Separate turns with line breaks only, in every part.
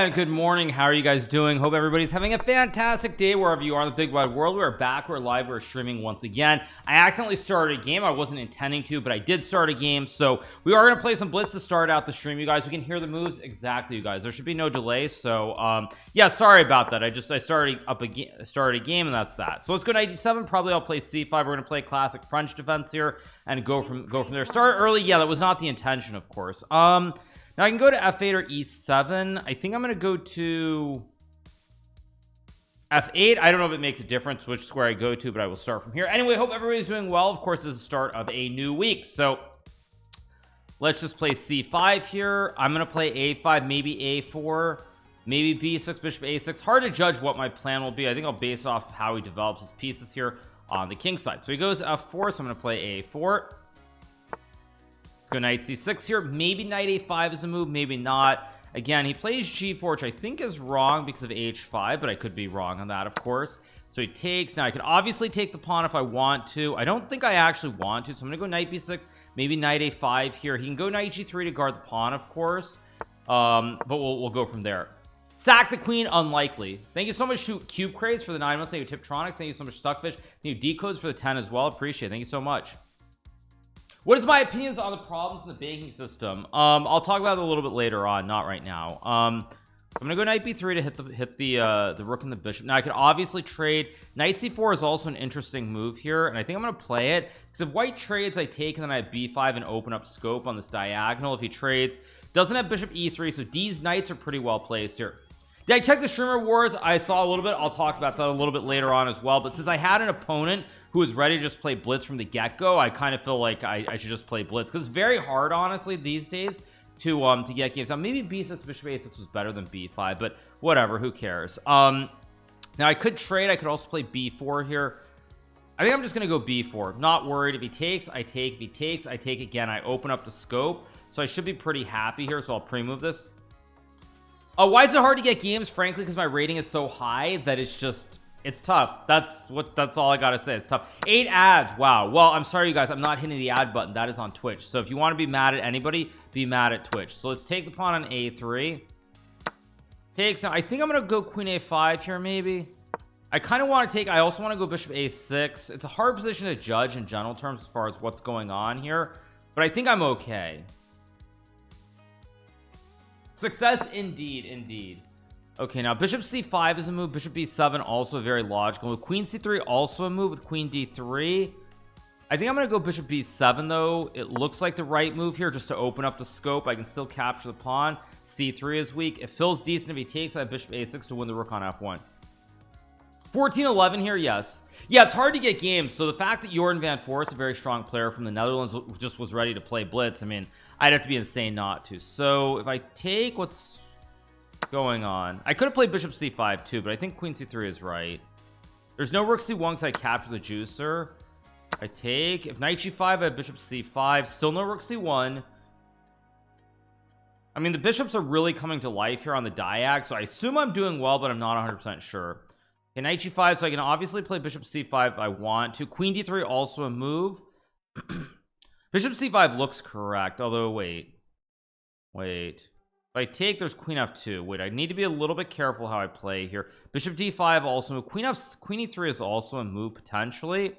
and good morning. How are you guys doing? Hope everybody's having a fantastic day wherever you are in the big wide world. We're back, we're live, we're streaming once again. I accidentally started a game. I wasn't intending to, but I did start a game, so we are gonna play some blitz to start out the stream. You guys, we can hear the moves exactly, you guys. There should be no delay. So yeah, sorry about that. I started a game, and that's that. So let's go to 97. Probably I'll play c5. We're gonna play classic French defense here and go from there. Start early. Yeah, that was not the intention, of course. Now I can go to f8 or e7. I think I'm going to go to f8. I don't know if it makes a difference which square I go to, but I will start from here. Anyway, hope everybody's doing well. Of course, this is the start of a new week. So let's just play c5 here. I'm going to play a5, maybe a4, maybe b6, bishop a6. Hard to judge what my plan will be. I think I'll base it off how he develops his pieces here on the king side. So he goes f4, so I'm going to play a4. Let's go knight c6 here. Maybe knight a5 is a move, maybe not. Again, he plays g4, which I think is wrong because of h5, but I could be wrong on that, of course. So he takes. Now I could obviously take the pawn if I want to. I don't think I actually want to, so I'm gonna go knight b6, maybe knight a5 here. He can go knight g3 to guard the pawn, of course, but we'll go from there. Sack the queen, unlikely. Thank you so much to Cube Craze for the 9 months. Thank you Tiptronics. Thank you so much Stuckfish. Thank you Decodes for the 10 as well. Appreciate it. Thank you so much. What is my opinions on the problems in the banking system? I'll talk about it a little bit later on, not right now. I'm gonna go knight b3 to hit the rook and the bishop. Now I could obviously trade. Knight c4 is also an interesting move here, and I think I'm gonna play it because if white trades, I take, and then I have b5 and open up scope on this diagonal. If he trades, doesn't have bishop e3, so these knights are pretty well placed here. Did I check the streamer awards? I saw a little bit. I'll talk about that a little bit later on as well. But since I had an opponent who was ready to just play blitz from the get-go, I kind of feel like I should just play blitz because it's very hard, honestly, these days to get games. Now maybe b6 bishop a6 was better than b5, but whatever, who cares. Now I could trade. I could also play b4 here. I think I'm just gonna go b4. Not worried. If he takes, I take. If he takes, I take again. I open up the scope, so I should be pretty happy here. So I'll pre-move this. Why is it hard to get games? Frankly, because my rating is so high that it's tough. That's all I gotta say. It's tough. 8 ads. Wow. Well, I'm sorry, you guys. I'm not hitting the ad button. That is on Twitch. So if you want to be mad at anybody, be mad at Twitch. So let's take the pawn on a3. Takes. Now I think I'm gonna go queen a5 here. Maybe I kind of want to take. I also want to go bishop a6. It's a hard position to judge in general terms as far as what's going on here, but I think I'm okay. Success indeed. Okay, now bishop c5 is a move. Bishop b7 also very logical. With queen c3 also a move. With queen d3, I think I'm gonna go bishop b7 though. It looks like the right move here, just to open up the scope. I can still capture the pawn. c3 is weak. It feels decent. If he takes, I have bishop a6 to win the rook on f1. 14-11 here. Yes, yeah, it's hard to get games. So the fact that Jorden van Foreest, a very strong player from the Netherlands, just was ready to play blitz, I mean, I'd have to be insane not to. So if I take, what's going on? I could have played bishop c5 too, but I think queen c3 is right. There's no rook c1 because I capture the juicer. I take. If knight g5, I have bishop c5. Still no rook c1. I mean, the bishops are really coming to life here on the diag, so I assume I'm doing well, but I'm not 100% sure. Okay, knight g5, so I can obviously play bishop c5 if I want to. Queen d3 also a move. Bishop c5 looks correct, although wait. If I take, there's queen f2. Wait, I need to be a little bit careful how I play here. Bishop d5 also move. Queen e3 is also a move potentially.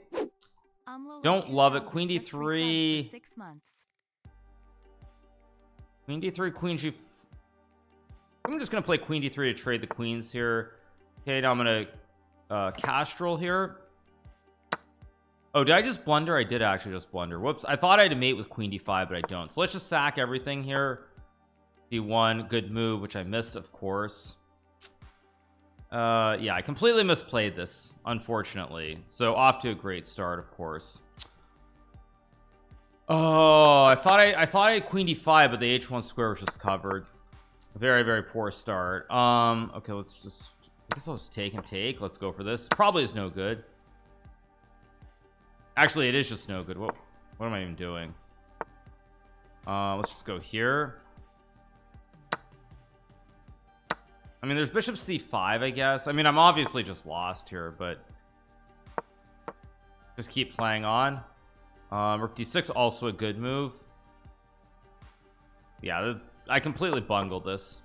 Don't love it. Queen d3. Queen d3, queen g. I'm just gonna play queen d3 to trade the queens here. Okay, now I'm gonna Castrol here. Oh, did I just blunder? I did actually just blunder. Whoops. I thought I had to mate with queen d5, but I don't. So let's just sack everything here. d1, good move, which I missed, of course. Yeah, I completely misplayed this, unfortunately. So off to a great start, of course. Oh, I thought I had queen d5, but the h1 square was just covered. Very poor start. Okay, let's just. I guess I'll just take and take. Let's go for this. Probably is no good. Actually, it is just no good. What am I even doing? Let's just go here. I mean, there's bishop c5, I guess. I mean, I'm obviously just lost here, but just keep playing on. Rook d6, also a good move. Yeah, I completely bungled this.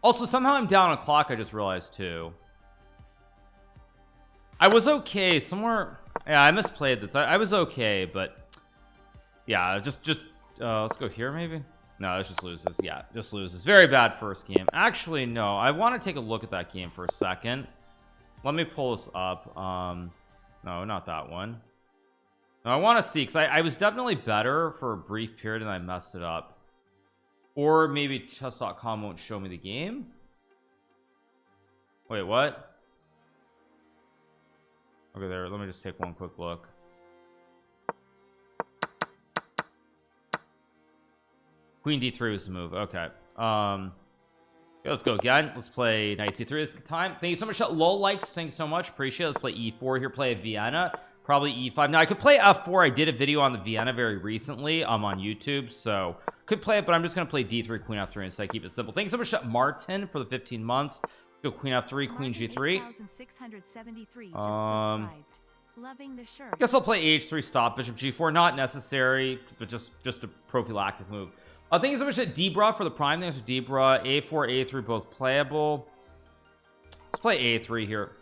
Also, somehow I'm down a clock, I just realized too. I was okay somewhere. Yeah, I misplayed this. I was okay, but yeah, just let's go here maybe. No, let's just lose this. Yeah, just lose this. Very bad first game. Actually, no, I want to take a look at that game for a second. Let me pull this up. No, not that one. No, I want to see, because I was definitely better for a brief period and I messed it up. Or maybe chess.com won't show me the game. Wait, what? Okay, there, let me just take one quick look. Queen d3 was the move. Okay. Okay, let's go again. Let's play knight c3 this time. Thank you so much. Lol likes, thanks so much, appreciate it. Let's play e4 here, play a Vienna, probably e5. Now I could play f4. I did a video on the Vienna very recently on YouTube, so could play it, but I'm just gonna play d3 queen f3 instead. Keep it simple. Thank you so much, Martin, for the 15 months. Go queen f3, queen g3.
Loving the shirt.
I guess I'll play h3, stop bishop g4. Not necessary, but just a prophylactic move. Thank you so much to Debra for the prime. Thanks for Debra. a4, a3, both playable. Let's play a3 here.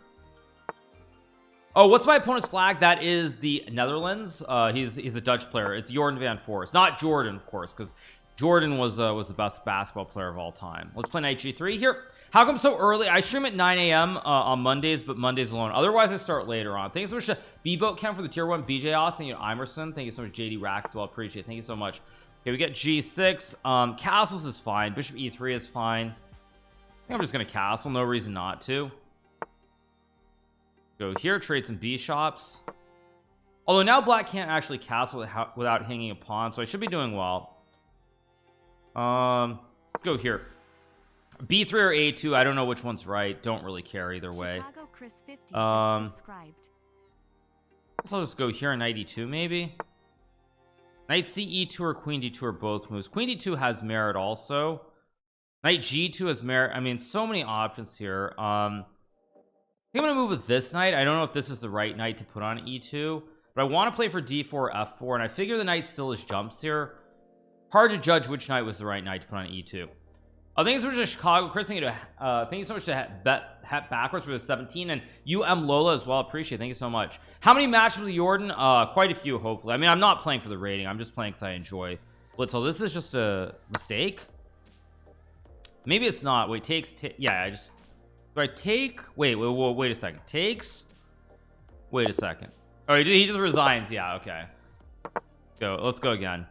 Oh, what's my opponent's flag? That is the Netherlands. He's a Dutch player. It's Jorden van Foreest, not Jordan, of course, because Jordan was the best basketball player of all time. Let's play knight g3 here. How come so early? I stream at 9 a.m. On Mondays, but Mondays alone. Otherwise, I start later on. Thank you so much to B-Boat Cam for the tier 1. BJ Austin, you know, Imerson. Thank you so much, JD Raxwell. Appreciate it. Thank you so much. Okay, we get g6. Castles is fine. Bishop e3 is fine. I think I'm just gonna castle. No reason not to. Go here, trade some bishops. Although now black can't actually castle without hanging a pawn, so I should be doing well. Let's go here. b3 or a2. I don't know which one's right. Don't really care either way. So I'll just go here, knight e2 maybe. Knight ce2 or queen d2 are both moves. Queen d2 has merit also. Knight g2 has merit. I mean, so many options here. I think I'm gonna move with this knight. I don't know if this is the right knight to put on e2, but I want to play for d4 or f4, and I figure the knight still has jumps here. Hard to judge which knight was the right knight to put on e2. Thank you so much to Chicago Chris. Thank you so much to bet backwards for the 17, and Lola as well. Appreciate it. Thank you so much. How many matches with Jordan? Quite a few, hopefully. I mean, I'm not playing for the rating. I'm just playing because I enjoy blitz. So this is just a mistake. Maybe it's not. Wait, yeah, I just do I take wait a second. Takes wait a second. Oh, he just resigns. Yeah, okay. Let's go again.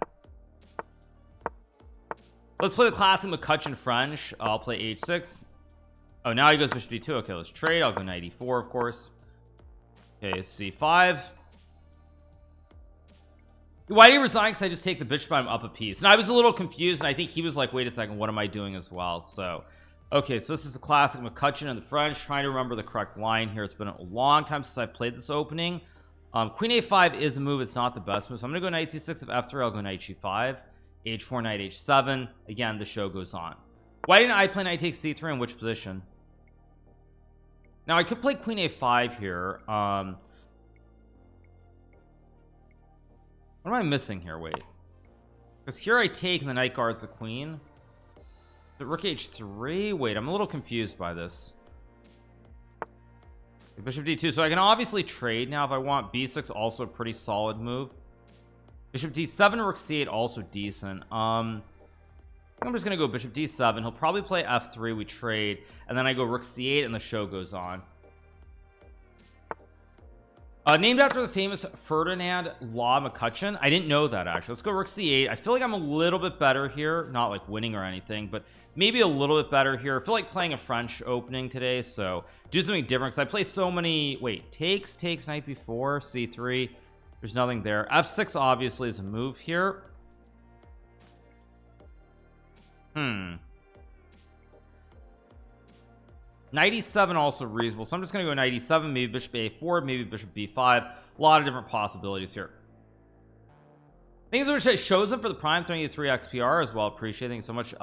Let's play the classic McCutcheon French. I'll play h6. Oh, now he goes bishop d2. Okay, let's trade. I'll go knight e4, of course. Okay, c5. Why do you resign? Because I just take the bishop, I'm up a piece. And I was a little confused, and I think he was like, wait a second, what am I doing as well? So okay, so this is a classic McCutcheon and the French. Trying to remember the correct line here. It's been a long time since I've played this opening. Queen a5 is a move. It's not the best move, so I'm gonna go knight c6. If f3, I'll go knight g5, h4, knight h7. Again, the show goes on. Why didn't I play knight takes c3? In which position? Now I could play queen a5 here. What am I missing here? Wait, because here I take and the knight guards the queen. The rook h3. Wait, I'm a little confused by this. Bishop d2. So I can obviously trade now if I want. b6 also a pretty solid move. Bishop d7, rook c8 also decent. I'm just gonna go bishop d7. He'll probably play f3. We trade, and then I go rook c8, and the show goes on. Named after the famous Ferdinand Law McCutcheon. I didn't know that, actually. Let's go rook c8. I feel like I'm a little bit better here, not like winning or anything, but maybe a little bit better here. I feel like playing a French opening today, so do something different, because I play so many. Wait, takes knight b4, c3. There's nothing there. f6 obviously is a move here. Knight e7 also reasonable, so I'm just gonna go knight e7, maybe bishop a4, maybe bishop b5. A lot of different possibilities here. Thank you so much. Shows up for the prime 23 XPR as well. Appreciate it. Thank you so much.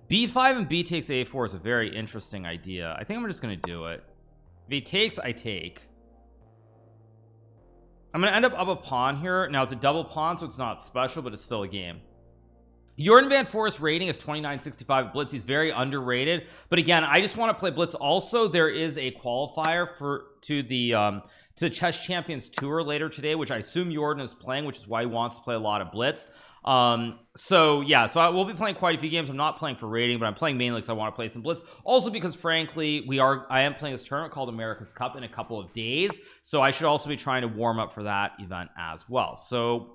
b5 and b takes a4 is a very interesting idea. I think I'm just gonna do it. If he takes, I take. I'm gonna end up a pawn here. Now it's a double pawn, so it's not special, but it's still a game. Jorden van Foreest rating is 2965 blitz. He's very underrated, but again, I just want to play blitz. Also, there is a qualifier to the Chess Champions Tour later today, which I assume Jorden is playing, which is why he wants to play a lot of blitz. So yeah, so I will be playing quite a few games. I'm not playing for rating, but I'm playing mainly because I want to play some blitz. Also because frankly, I am playing this tournament called America's Cup in a couple of days, so I should also be trying to warm up for that event as well. So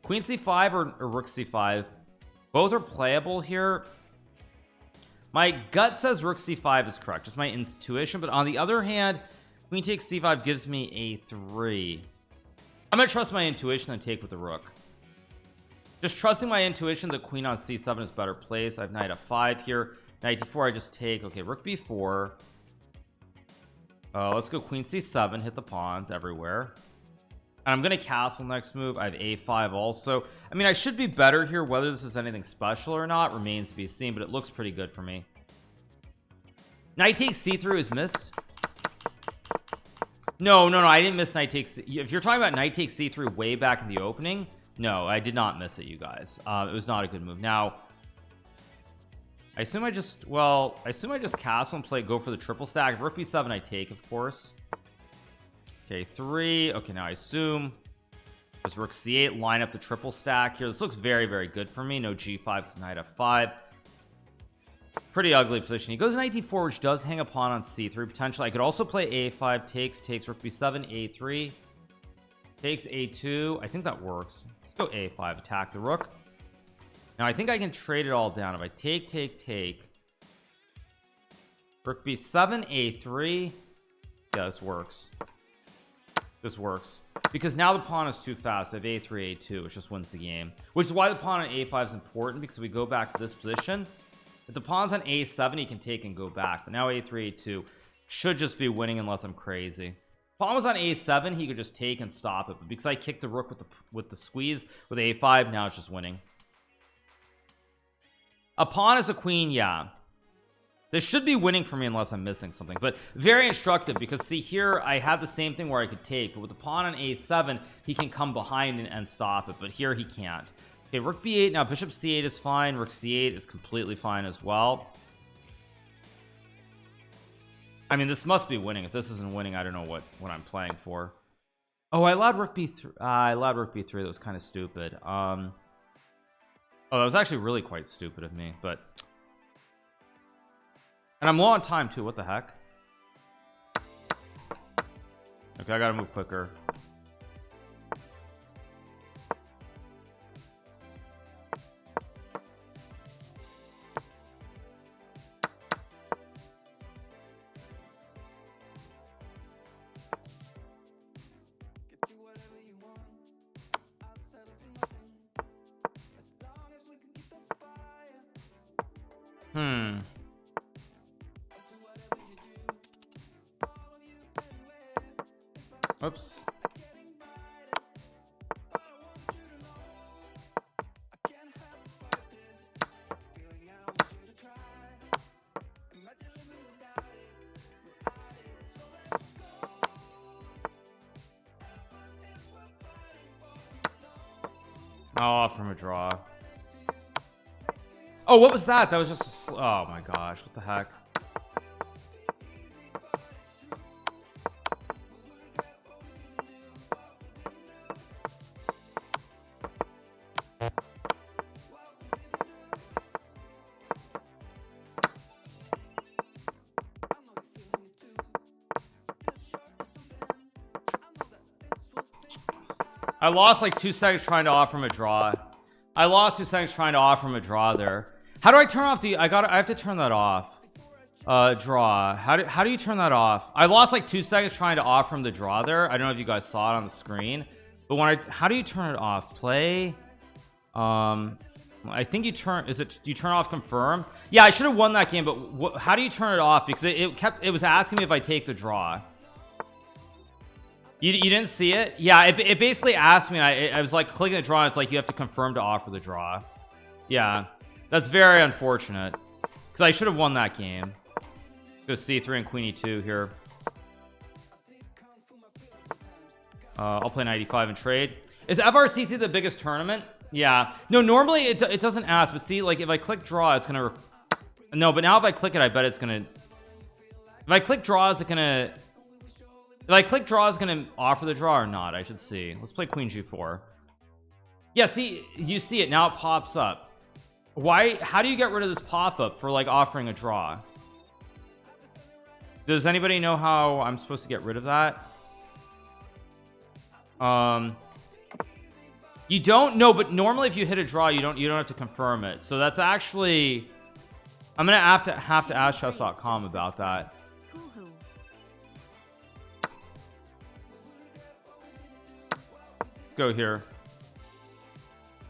Queen c5 or Rook c5, both are playable here. My gut says Rook c5 is correct, just my intuition, but on the other hand, Queen takes c5 gives me a3. I'm gonna trust my intuition and take with the rook. Just trusting my intuition that queen on c7 is better placed. I have knight f5 here. Knight d4, I just take. Okay, rook b4. Let's go queen c7, hit the pawns everywhere. And I'm gonna castle next move. I have a5 also. I mean, I should be better here. Whether this is anything special or not remains to be seen, but it looks pretty good for me. Knight takes c3 is missed. No, I didn't miss knight takes. If you're talking about knight takes c3 way back in the opening, no, I did not miss it, you guys. It was not a good move. Now, I assume I just castle and go for the triple stack. Rook b7 I take, of course. Okay, 3. Okay, now I assume just rook c8, line up the triple stack here. This looks very, very good for me. No g5 because knight f5. Pretty ugly position. He goes knight d4, which does hang a pawn on c3 potentially. I could also play a5, takes rook b7, a3, takes a2. I think that works. Let's go a5, attack the rook. Now I think I can trade it all down. If I take rook b7, a3. Yeah, this works. This works because now the pawn is too fast. I have a3, a2, which just wins the game, which is why the pawn on a5 is important, because we go back to this position. If the pawn's on a7, he can take and go back, but now a3, a2 should just be winning unless I'm crazy. If pawn was on a7, he could just take and stop it, but because I kicked the rook with the squeeze with a5, now it's just winning. A pawn is a queen, yeah. This should be winning for me unless I'm missing something, but very instructive because see here I have the same thing where I could take, but with the pawn on a7 he can come behind and stop it, but here he can't. Okay, rook b8. Now bishop c8 is fine. Rook c8 is completely fine as well. I mean, this must be winning. If this isn't winning, I don't know what I'm playing for. Oh, I allowed rook b3. I allowed rook b3. That was kind of stupid. Oh, that was actually really quite stupid of me, but and I'm low on time too. What the heck? Okay, I gotta move quicker. Oops. Oh, from a draw. Oh, what was that? That was just a oh my gosh, what the heck? I lost like 2 seconds trying to offer him a draw. I lost 2 seconds trying to offer him a draw there. How do I turn off the I have to turn that off. Draw. How do you turn that off? I lost like 2 seconds trying to offer him the draw there. I don't know if you guys saw it on the screen, but how do you turn it off? Play. I think you turn, do you turn off confirm? Yeah, I should have won that game, but how do you turn it off? Because it was asking me if I take the draw. You didn't see it? Yeah, it basically asked me, and I was like clicking the draw, and it's like you have to confirm to offer the draw. Yeah, that's very unfortunate because I should have won that game. Go c3 and queen e2 here. I'll play knight e5 and trade. Is FRCC the biggest tournament? Yeah, no, normally it doesn't ask, but see, like if I click draw, it's gonna no, but now if I click it, I bet it's gonna, if I click draw, is it gonna, if I click draw, is gonna offer the draw or not? I should see. Let's play queen g4. Yeah, see, you see it now, it pops up. Why, how do you get rid of this pop-up for like offering a draw? Does anybody know how I'm supposed to get rid of that? You don't know, but normally if you hit a draw, you don't have to confirm it. So that's actually, I'm gonna have to ask chess.com about that. Go here.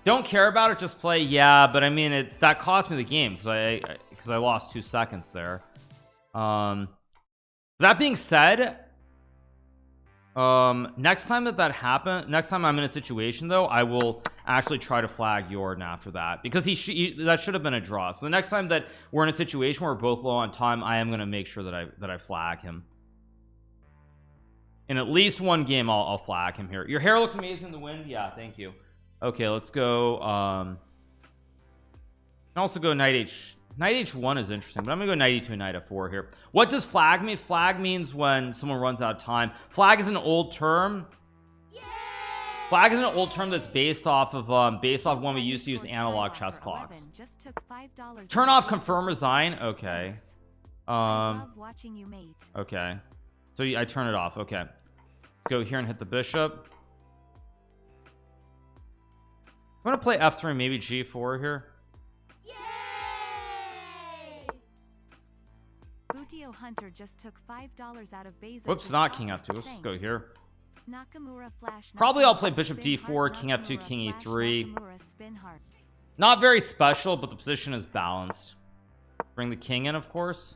Don't care about it, just play. Yeah, but I mean that cost me the game because I lost 2 seconds there. That being said, next time that happens, next time I'm in a situation though, I will actually try to flag Jorden after that, because that should have been a draw. So the next time that we're in a situation where we're both low on time, I am going to make sure that I flag him. In at least one game I'll flag him here. Your hair looks amazing in the wind. Yeah, thank you. Okay, let's go can also go knight h1 is interesting, but I'm gonna go knight e2 and knight f4 here. What does flag mean? Flag means when someone runs out of time. Flag is an old term. Flag is an old term that's based off of when we used to use analog chess clocks. Turn off, confirm, resign. Okay. Okay. So I turn it off. Okay. Let's go here and hit the bishop. I'm gonna play f3, maybe g4 here.
Hunter just took $5 out of Bezos.
Whoops, not king f2. Let's just go here.
Nakamura flash.
Probably I'll play bishop d4, king f2, king e3. Not very special, but the position is balanced. Bring the king in, of course.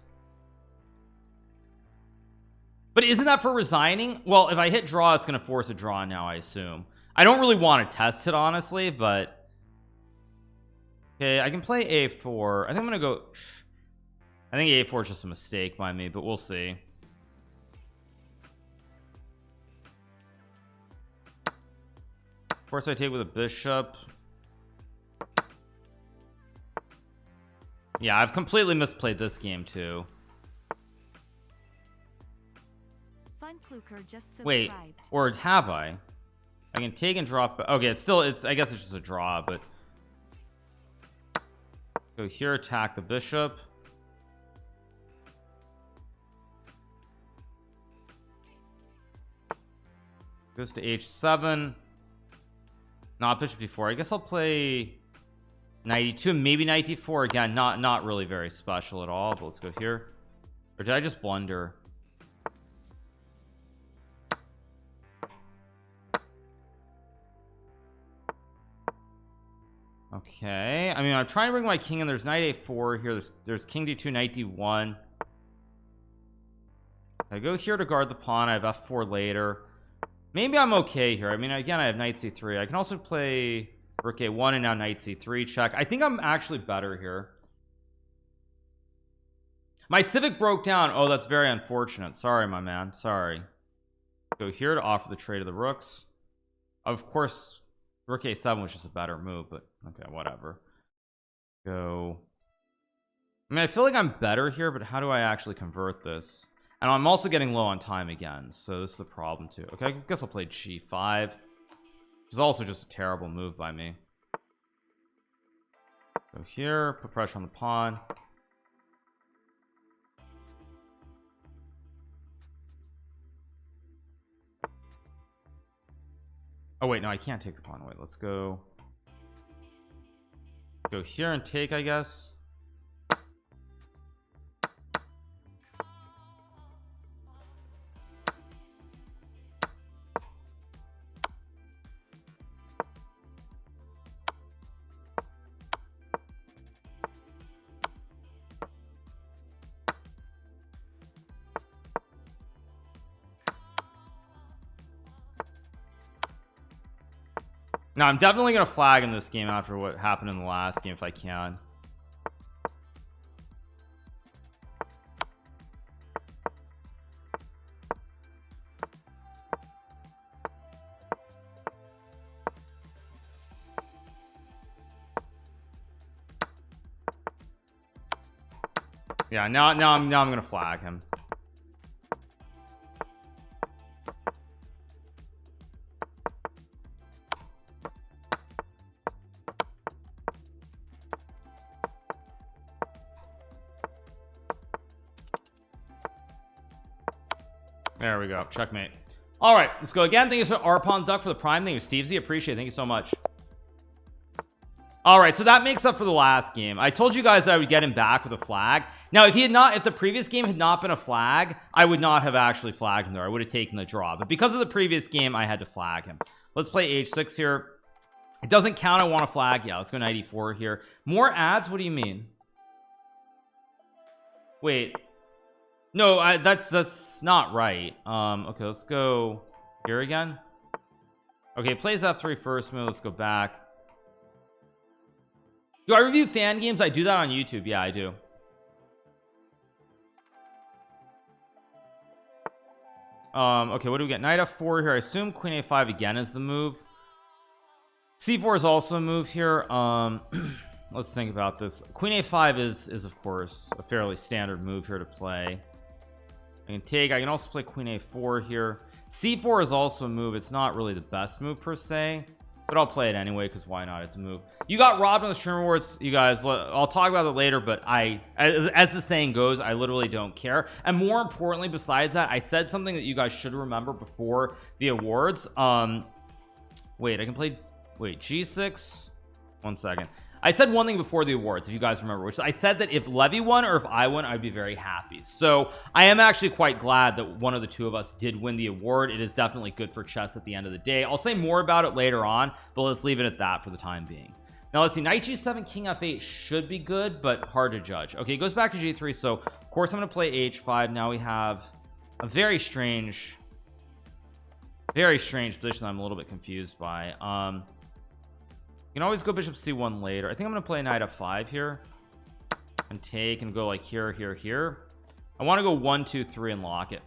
But isn't that for resigning? Well, if I hit draw, it's going to force a draw now, I assume. I don't really want to test it, honestly, but okay, I can play a4. I think I'm going to go, I think a4 is just a mistake by me, but we'll see. Of course I take with a bishop. Yeah, I've completely misplayed this game too. Wait, or have I can take and drop. Okay, I guess it's just a draw, but go here, attack the bishop. Goes to h7. Not bishop d4. I guess I'll play knight e2, maybe knight d4 again. Not really very special at all, but let's go here. Or did I just blunder? Okay, I mean, I'm trying to bring my king in. There's knight a4 here. There's king d2, knight d1. I go here to guard the pawn. I have f4 later. Maybe I'm okay here. I mean, again, I have knight c3. I can also play rook a1 and now knight c3 check. I think I'm actually better here. My Civic broke down. Oh, that's very unfortunate. Sorry, my man. Sorry. Go here to offer the trade of the rooks. Of course, rook a7 was just a better move, but okay, whatever. Go. I mean, I feel like I'm better here, but how do I actually convert this? And I'm also getting low on time again, so this is a problem too. Okay, I guess I'll play g5, which is also just a terrible move by me. Go here, put pressure on the pawn. Oh wait, no, I can't take the pawn away. Let's go here and take, I guess. Now I'm definitely gonna flag in this game after what happened in the last game if I can. Yeah, now I'm gonna flag him. There we go. Checkmate. All right, let's go again. Thank you so Arpon Duck for the prime. Thank you, Stevesy. Appreciate it. Thank you so much. All right, so that makes up for the last game. I told you guys that I would get him back with a flag. Now, if the previous game had not been a flag, I would not have actually flagged him there. I would have taken the draw. But because of the previous game, I had to flag him. Let's play H6 here. It doesn't count. I want a flag. Yeah, let's go 94 here. More ads? What do you mean? Wait. No, that's not right. Okay, let's go here again. Okay, plays F3 first move. Let's go back. Do I review fan games? I do that on YouTube. Yeah, I do. Okay, what do we get? Knight F4 here. I assume Queen A5 again is the move. C4 is also a move here. Let's think about this. Queen A5 is of course a fairly standard move here to play. I can take. I can also play Queen A4 here. C4 is also a move. It's not really the best move per se, but I'll play it anyway because why not? It's a move. You got robbed on the stream rewards, you guys. I'll talk about it later, but as the saying goes, I literally don't care. And more importantly, besides that, I said something that you guys should remember before the awards. Wait, I can play. Wait, G6. 1 second. I said one thing before the awards, if you guys remember, which I said that if Levy won or if I won, I'd be very happy. So I am actually quite glad that one of the two of us did win the award. It is definitely good for chess at the end of the day. I'll say more about it later on, but let's leave it at that for the time being. Now let's see. Knight G7, King F8 should be good, but hard to judge. Okay, it goes back to G3. So of course I'm going to play H5. Now we have a very strange position I'm a little bit confused by. You can always go bishop c1 later. I think I'm gonna play knight f5 here and take and go like here. I want to go 1 2 3 and lock it.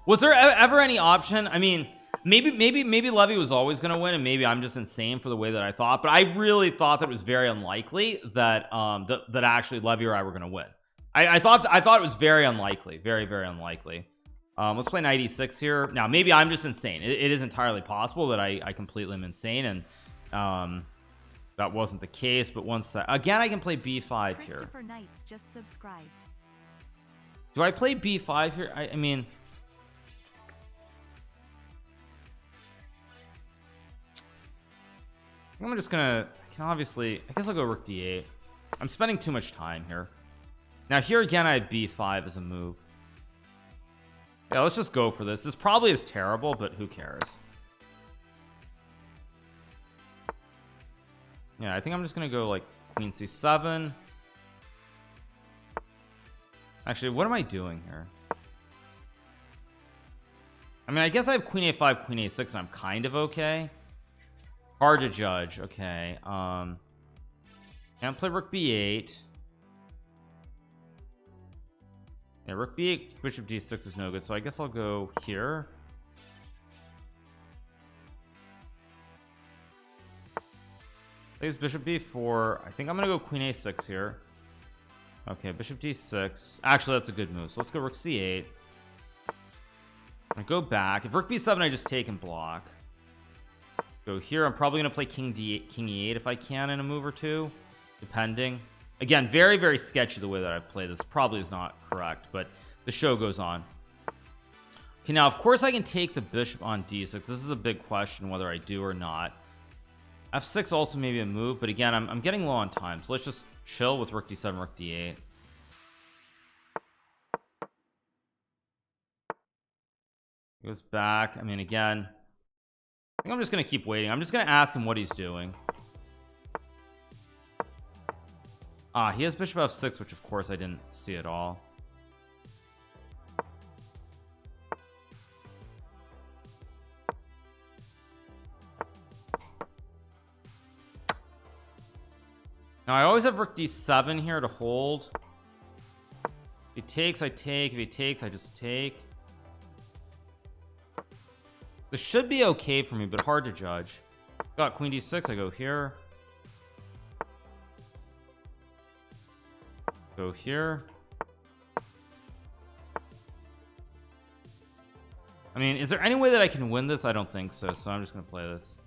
Was there ever any option? I mean, maybe Levy was always gonna win, and maybe I'm just insane for the way that I thought, but I really thought that it was very unlikely that that actually Levy or I were gonna win. I thought it was very unlikely, very unlikely. Let's play knight e6 here. Now maybe I'm just insane. It is entirely possible that I completely am insane, and that wasn't the case. But once again, I can play b5 here.
Just subscribed.
Do I play b5 here? I mean, I'm just gonna, I can obviously, I guess I'll go rook d8. I'm spending too much time here. Now here again, I have b5 as a move. Yeah, let's just go for this. This probably is terrible, but who cares? Yeah, I think I'm just gonna go like queen c7. Actually, what am I doing here? I mean, I guess I have queen a5, queen a6, and I'm kind of okay. Hard to judge. Okay. Can't play rook b8. Yeah, rook b8, bishop d6 is no good, so I guess I'll go here. Plays bishop b4. I think I'm gonna go queen a6 here. Okay, bishop d6. Actually, that's a good move. So let's go rook c8. I go back. If rook b7, I just take and block. Go here. I'm probably gonna play king d8, king e8 if I can in a move or two, depending. Again, very sketchy the way that I play this. Probably is not correct, but the show goes on. Okay, now of course I can take the bishop on d6. This is the big question, whether I do or not. f6 also maybe a move, but again, I'm getting low on time, so let's just chill with rook d7, rook d8. Goes back. I mean, again, I think I'm just gonna keep waiting. I'm just gonna ask him what he's doing. He has bishop f6, which of course I didn't see at all. Now I always have rook d7 here to hold. If he takes, I take. If he takes, I just take. This should be okay for me, but hard to judge. Got queen d6, I go here. Go here. I mean, is there any way that I can win this? I don't think so, so I'm just gonna play this.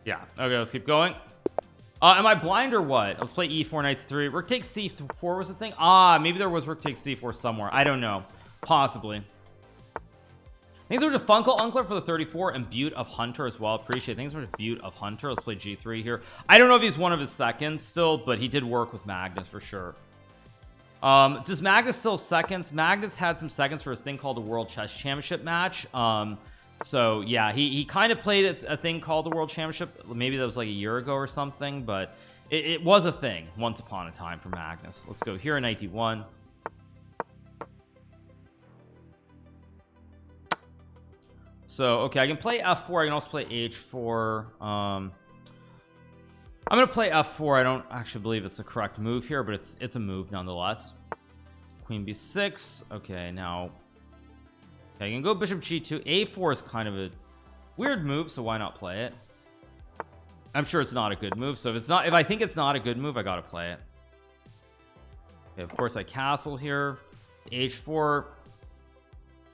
Yeah, okay, let's keep going. Am I blind or what? Let's play e4 knight 3. Rook takes c4 was the thing. Maybe there was rook takes c4 somewhere. I don't know, possibly. Thanks so much to Funkle Uncler for the 34 and Butte of Hunter as well. Appreciate it. Thanks so much to Butte of Hunter. Let's play g3 here. I don't know if he's one of his seconds still, but he did work with Magnus for sure. Does Magnus still seconds? Magnus had some seconds for his thing called the World Chess Championship match. So yeah, he kind of played a thing called the World Championship. Maybe that was like a year ago or something, but it was a thing once upon a time for Magnus. Let's go here in knight d1. So okay, I can play f4. I can also play h4. I'm gonna play f4. I don't actually believe it's the correct move here, but it's a move nonetheless. Queen b6. Okay, now okay, I can go bishop g2. a4 is kind of a weird move, so why not play it? I'm sure it's not a good move, so if I think it's not a good move, I gotta play it. Okay, of course I castle here. h4,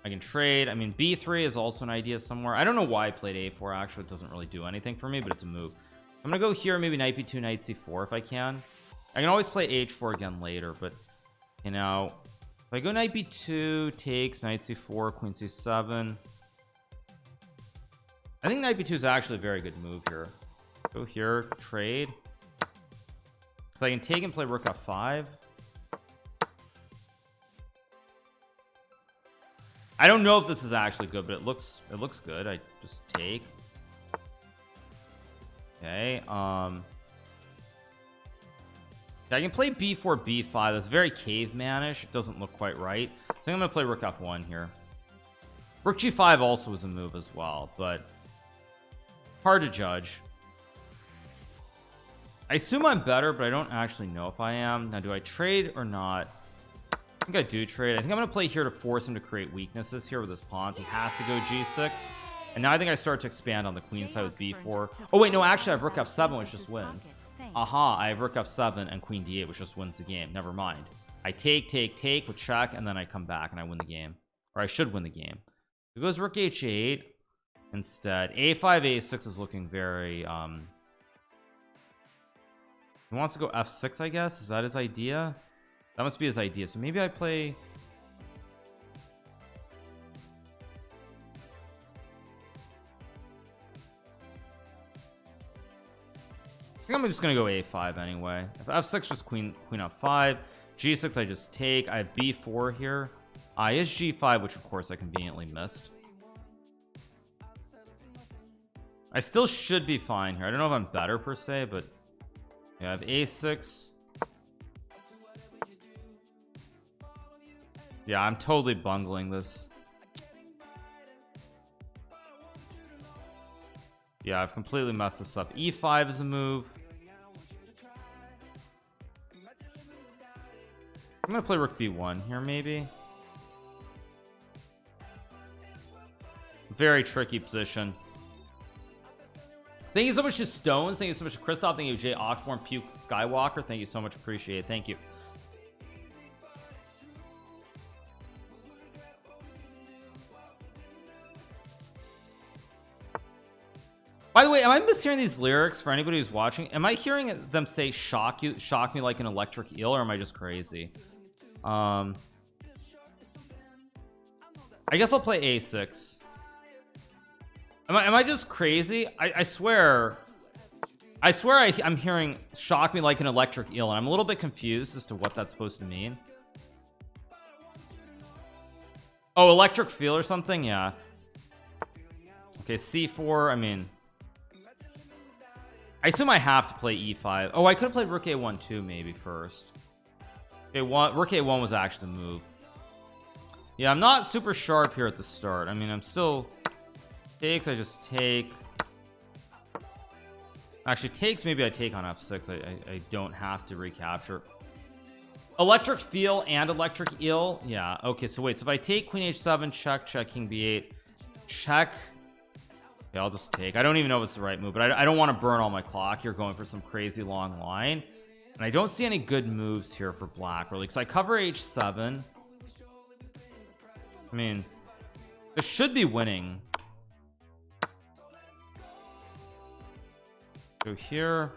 I can trade. I mean, b3 is also an idea somewhere. I don't know why I played a4. Actually, it doesn't really do anything for me, but it's a move. I'm gonna go here, maybe knight b2, knight c4 if I can. I can always play h4 again later, but you know, if I go knight b2, takes, knight c4, queen c7. I think knight b2 is actually a very good move here. Go here, trade. So I can take and play rook f5. I don't know if this is actually good, but it looks good. I just take. Okay, I can play b4 b5. That's very cavemanish. It doesn't look quite right, so I'm gonna play rook f1 here. Rook g5 also is a move as well, but hard to judge. I assume I'm better, but I don't actually know if I am. Now, do I trade or not? I think I do trade. I think I'm gonna play here to force him to create weaknesses here with his pawns. He has to go g6, and now I think I start to expand on the queen side with b4. Oh wait, no, actually I have rook f7, which just wins. Aha, I have rook f7 and queen d8, which just wins the game. Never mind. I take with check, and then I come back and I win the game, or I should win the game. It goes rook h8 instead. a5 a6 is looking very he wants to go f6, I guess. Is that his idea? That must be his idea. So maybe I play I think I'm just gonna go a5 anyway. If f6, just queen f5. g6, I just take. I have b4 here. Is g5, which of course I conveniently missed. I still should be fine here. I don't know if I'm better per se, but yeah, I have a6. Yeah, I'm totally bungling this. Yeah, I've completely messed this up. e5 is a move. I'm gonna play rook b1 here, maybe. Very tricky position. Thank you so much to Stones. Thank you so much to Christoph. Thank you, Jay Oxborn, Puke Skywalker. Thank you so much. Appreciate it. Thank you. By the way, am I mishearing these lyrics for anybody who's watching? Am I hearing them say shock me like an electric eel, or am I just crazy? I guess I'll play a6. Am I just crazy? I swear I'm hearing shock me like an electric eel, and I'm a little bit confused as to what that's supposed to mean. Oh, electric feel or something? Yeah. Okay, c4. I mean, I assume I have to play e5. Oh, I could have played rook a1 too, maybe first. Okay, rook a1 was actually the move. Yeah, I'm not super sharp here at the start. I mean, I'm still takes. I just take. Actually, takes. Maybe I take on f6. I don't have to recapture. Electric feel and electric eel. Yeah, okay, so wait, so if I take queen h7, check, check, king b8, check. Okay, I'll just take. I don't even know if it's the right move, but I don't want to burn all my clock. You're going for some crazy long line, and I don't see any good moves here for black really, because I cover h7. I mean, this should be winning. Go here.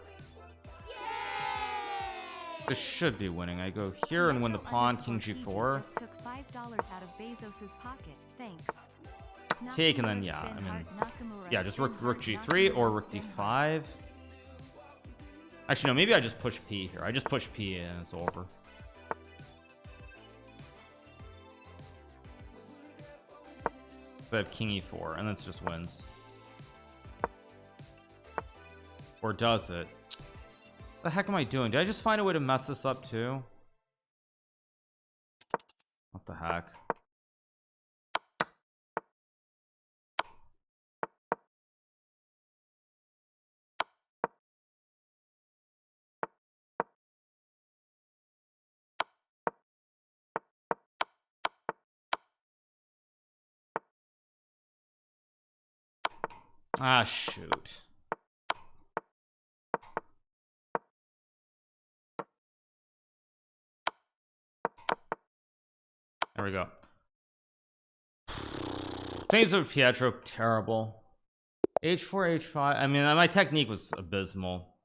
This should be winning. I go here and win the pawn, king g4.
Took $5 out of Bezos's pocket. Thanks.
Take, and then yeah, I mean, yeah, just rook g3 or rook d5. Actually no, maybe I just push p here. I just push p and it's over. So I have king e4 and then it just wins. Or does it? What the heck am I doing? Did I just find a way to mess this up too? What the heck? Ah, shoot. There we go. Things of Pietro terrible. h4 h5. I mean, my technique was abysmal.